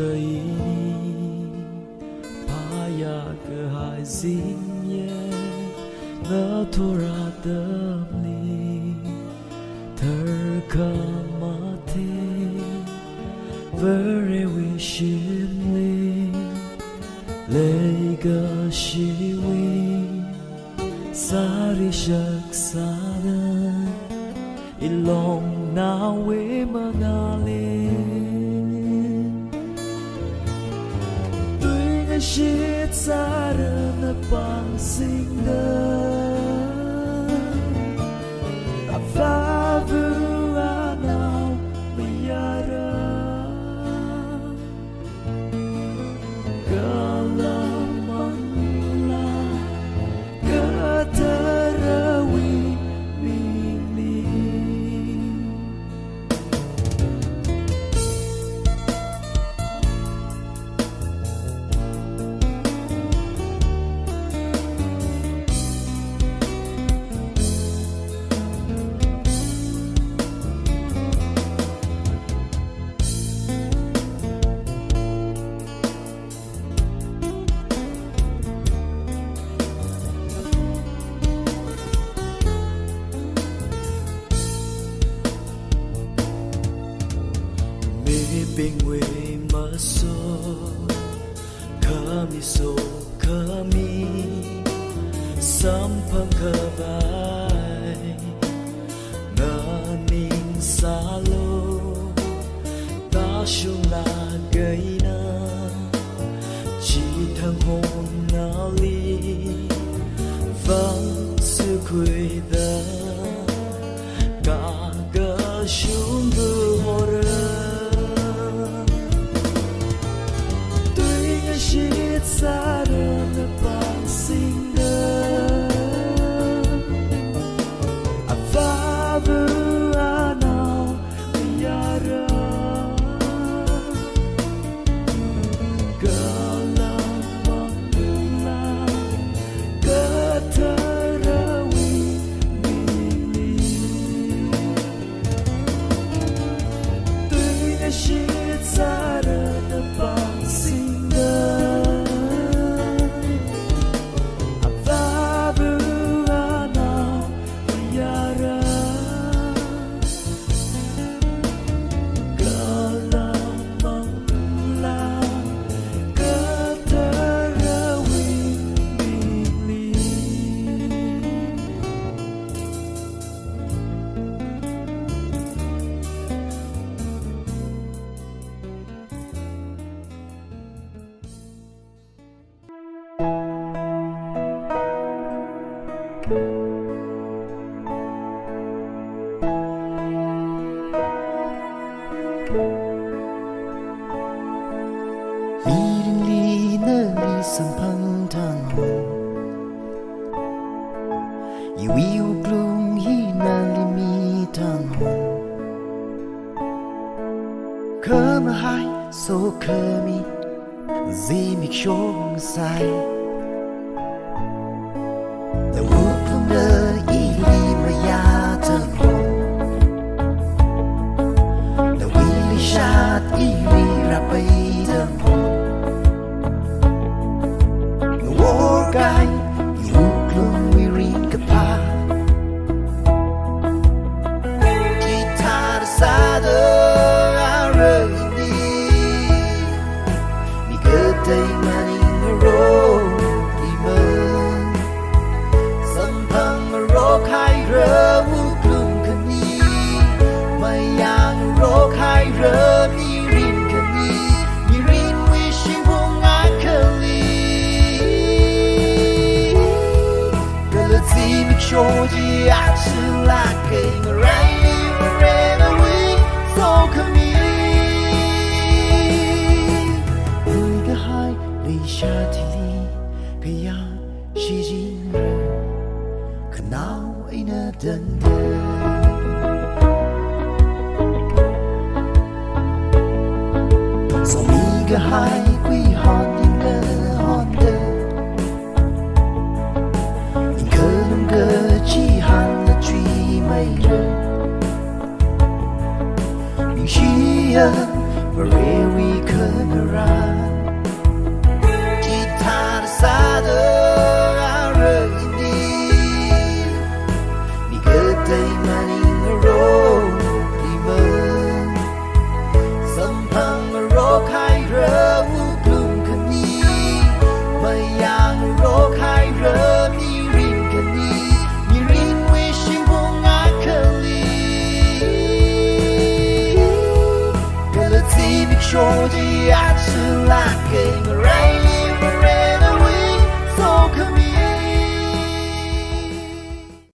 Ini paya ke hazinye na thora damli terkamate very wishingly lega shiwi sari shaksada ilong nawe mangaling shit sara na pang singa afavu anau miyara galamangla katarawi mili Bingwe maso kami so kami sampang kabay naning salo tasyong lagay na chithang hôn nali vang sự quỳ da cả ga shung bu hora shit sara na pang singa so kami zimik shong sai the wood from the ili maya tan the willy shot ili rapai tan the war guy you klum we ring kapa guitar sada day maning ro di man sampang ro khai re wu klum kani mayang ro khai re mi rin kani mi rin wishing hong akali galaxy mi choji achi la ke rai wherever we so kami夏天里培养细心人，可闹一那等的。送一个海龟好一个好的，你可能个饥寒的最美人，你需要不认为可能让。sada arini ni gadai maning ro di man sampang ro khai re wu klum kani mayang ro khai re mi rin kani mi rin wishing hong akali galaxy mi choji achi la ke rai